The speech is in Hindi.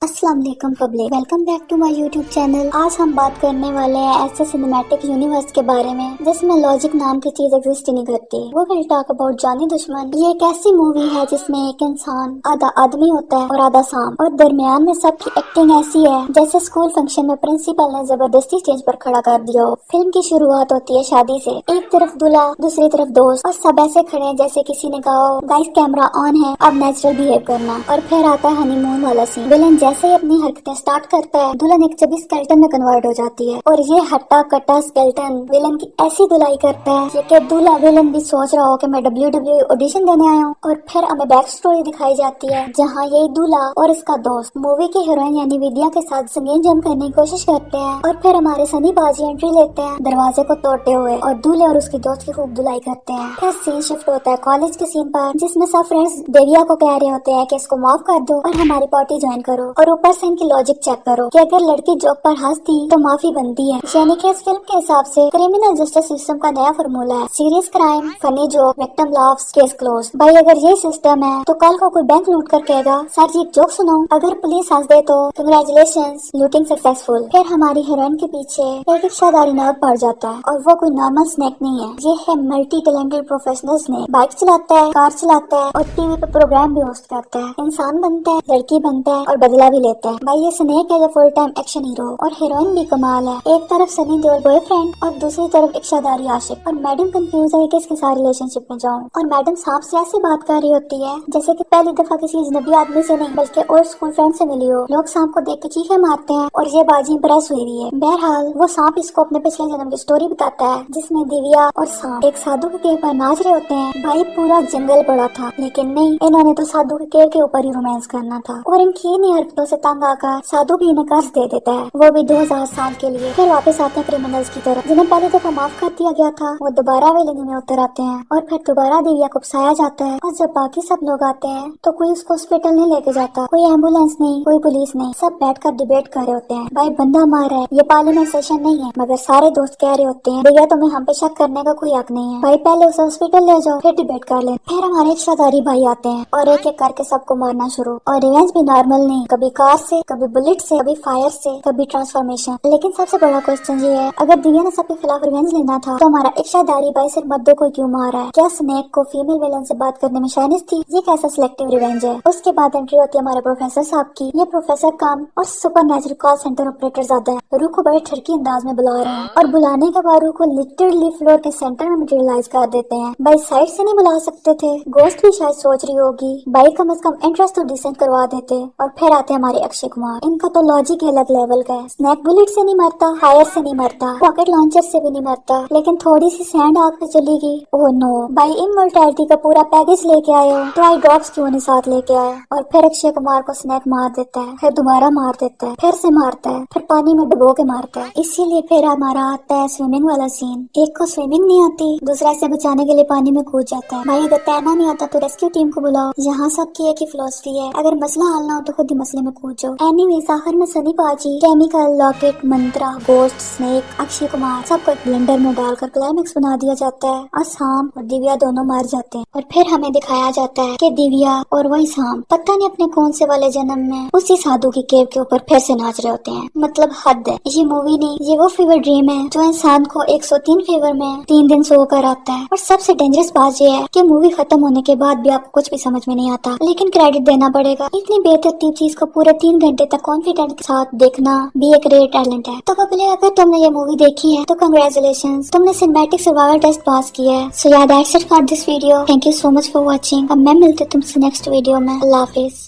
अस्सलाम वालेकुम public, welcome back to my YouTube channel. आज हम बात करने वाले हैं ऐसे सिनेमैटिक यूनिवर्स के बारे में जिसमें लॉजिक नाम की चीज एग्जिस्ट ही नहीं करती। वो विल टॉक अबाउट जानी दुश्मन। ये एक ऐसी मूवी है जिसमें एक इंसान आधा आदमी होता है और आधा सांप, और दरमियान में सबकी एक्टिंग ऐसी है जैसे स्कूल फंक्शन में प्रिंसिपल ने जबरदस्ती स्टेज पर खड़ा कर दिया हो। फिल्म की शुरुआत होती है शादी से, एक तरफ दूल्हा दूसरी तरफ दोस्त, और सब ऐसे खड़े हैं जैसे किसी ने कहा हो गाइस कैमरा ऑन है, अब नेचुरल बिहेव करना। और फिर आता है हनीमून वाला सीन। विलन जैसे ही अपनी हरकतें स्टार्ट करता है, दुल्हन एक चबी स्केलेटन में कन्वर्ट हो जाती है, और ये हट्टा कट्टा स्केलेटन विलन की ऐसी धुलाई करता है कि दूल्हा विलन भी सोच रहा हो कि मैं WWE ऑडिशन देने आया हूँ। और फिर हमें बैक स्टोरी दिखाई जाती है जहाँ यही दूल्हा और इसका दोस्त मूवी की हीरोइन यानी विद्या के साथ संगीन जम करने की कोशिश करते हैं, और फिर हमारे सनी बाजी एंट्री लेते हैं दरवाजे को तोड़ते हुए, और दूल्हे और उसकी दोस्त की खूब धुलाई करते हैं। फिर सीन शिफ्ट होता है कॉलेज के सीन पर, जिसमें सब फ्रेंड्स देविया को कह रहे होते हैं कि इसको माफ कर दो और हमारी पार्टी ज्वाइन करो, और ऊपर से इनकी लॉजिक चेक करो कि अगर लड़की जॉब पर हंसती तो माफी बनती है। यानी कि इस फिल्म के हिसाब से क्रिमिनल जस्टिस सिस्टम का नया फॉर्मूला है, serious crime, funny joke, victim laughs, case close. भाई अगर ये सिस्टम है तो कल को कोई बैंक लूट कर कहेगा सर जी एक जोक सुनो, अगर पुलिस हंस दे तो कंग्रेचुलेशंस, लूटिंग सक्सेसफुल। फिर हमारी हीरोइन के पीछे एक रिक्शादारी नर्व पड़ जाता है, और वो कोई नॉर्मल स्नैक नहीं है, ये है multi talented professional snack. Bike चलाता है, कार चलाता है, और टीवी पे प्रोग्राम भी होस्ट करता है, इंसान बनता है, लड़की बनता है, और बदला भी लेता है। भाई ये स्नेक है, ये फुल टाइम एक्शन हीरो, और हीरोइन भी कमाल है। एक तरफ सनी देओल बॉयफ्रेंड और दूसरी तरफ रिक्शादारी आशिक, और मैडम कंफ्यूज है कि किसके साथ रिलेशनशिप में जाऊं। और मैडम सांप से ऐसी बात कर रही होती है जैसे कि पहली दफा किसी अजनबी आदमी से नहीं बल्कि और स्कूल फ्रेंड से मिली हो। लोग सांप को देख के चीखें मारते हैं, और ये बाजी इम्प्रेस हुई है। बहरहाल वो सांप इसको अपने पिछले जन्म की स्टोरी बताता है जिसमें दिव्या और सांप एक साधु के केव पर नाच रहे होते हैं। भाई पूरा जंगल पड़ा था, लेकिन नहीं, इन्होंने तो साधु के केव के ऊपर ही रोमांस करना था, और इनकी इन्हीं हरकतों से तंग आकर साधु भी इन्हें कर्ज दे देता है, वो भी 2000 साल के लिए। फिर वापस आते हैं क्रिमिनल्स की तरफ, जिन्हें पहले दफा माफ कर दिया गया था, वो दोबारा विलेनी में उतर आते हैं, और फिर दोबारा दिव्या को फंसाया जाता है। और जब बाकी सब लोग आते हैं तो कोई उसको हॉस्पिटल नहीं लेके जाता, कोई एम्बुलेंस नहीं, कोई पुलिस नहीं, सब बैठकर डिबेट कर रहे होते हैं। भाई बंदा मार है, ये पार्लियामेंट सेशन नहीं है, मगर सारे दोस्त कह रहे होते हैं दिव्या तुम्हें हम पे शक करने का कोई हक नहीं है, भाई पहले उसे हॉस्पिटल ले जाओ फिर डिबेट कर ले। फिर हमारे रिक्शादारी भाई आते हैं और एक एक करके सबको मारना शुरू, और रिवेंज भी नॉर्मल नहीं, कभी कार से, कभी बुलेट से, कभी फायर से, कभी ट्रांसफॉर्मेशन। लेकिन सबसे बड़ा क्वेश्चन ये है, अगर दिव्या ने सबके खिलाफ रिवेंज लेना था तो हमारा रिक्शादारी भाई सिर्फ मद्दों को क्यों मार रहा है? क्या स्नेक को फीमेल विलन से बात करने में शाइनिश थी? ये कैसा सिलेक्टिव रिवेंज है? उसके बाद एंट्री होती है हमारे प्रोफेसर साहब की। ये प्रोफेसर काम और super natural call centre operator ज्यादा है। रूह को बड़े ठरकी अंदाज में बुला रहे हैं, और बुलाने के बाद रूह को लिटरली फ्लोर के सेंटर में मटेरियलाइज कर देते हैं। भाई साइड से नहीं बुला सकते थे? गोस्ट भी शायद सोच रही होगी भाई कम से कम इंटरेस्ट तो डिसेंट करवा देते। और फिर आते हमारे अक्षय कुमार, इनका तो लॉजिक अलग लेवल का है। स्नैक बुलेट से नहीं मरता, फायर से नहीं मरता, रॉकेट लॉन्चर से भी नहीं मरता, लेकिन थोड़ी सी सैंड आग पे चलेगी, ओह नो। भाई इमोर्टैलिटी का पूरा पैकेज लेके आए हो तो आई ड्रॉप्स क्यों नहीं साथ लेके आए? और फिर अक्षय कुमार को स्नैक मार देता है, फिर दोबारा मार देता है, फिर से मारता है, फिर पानी में डुबो के मारता है। इसीलिए फिर हमारा आता है स्विमिंग वाला सीन। एक को स्विमिंग नहीं आती, दूसरा से बचाने के लिए पानी में कूद जाता है। भाई अगर तैरना नहीं आता तो रेस्क्यू टीम को बुलाओ। यहाँ सबकी एक ही फिलॉसफी है, अगर मसला हल ना हो तो खुद ही मसले में कूद जाओ। एनीवेज आखिर में सनी पाजी, केमिकल, लॉकेट, मंत्रा, गोस्ट, स्नेक, अक्षय कुमार सबको एक ब्लेंडर में डालकर क्लाइमेक्स बना दिया जाता है, और सांप और दिव्या दोनों मार जाते हैं। और फिर हमें दिखाया जाता है कि दिव्या और वही सांप पता नहीं अपने कौन से वाले जन्म में उसी साधु की केव के ऊपर फिर से नाच रहे होते हैं। मतलब हद है। ये मूवी नहीं, ये वो फीवर ड्रीम है जो इंसान को 103 फीवर में 3 दिन सोकर आता है। और सबसे डेंजरस बात ये है कि मूवी खत्म होने के बाद भी आपको कुछ भी समझ में नहीं आता, लेकिन क्रेडिट देना पड़ेगा। इतनी बेतरतीब चीज को पूरे 3 घंटे तक कॉन्फिडेंट के साथ देखना भी एक रेयर टैलेंट है। तो पहले अगर तुमने ये मूवी देखी है तो कंग्रेचुलेशंस, तुमने सिनेमैटिक सर्वाइवल टेस्ट पास किया है। सो या that's it for this video. Thank you so much for watching. अब मैं मिलती हूँ तुमसे नेक्स्ट वीडियो में। अल्लाह हाफिज।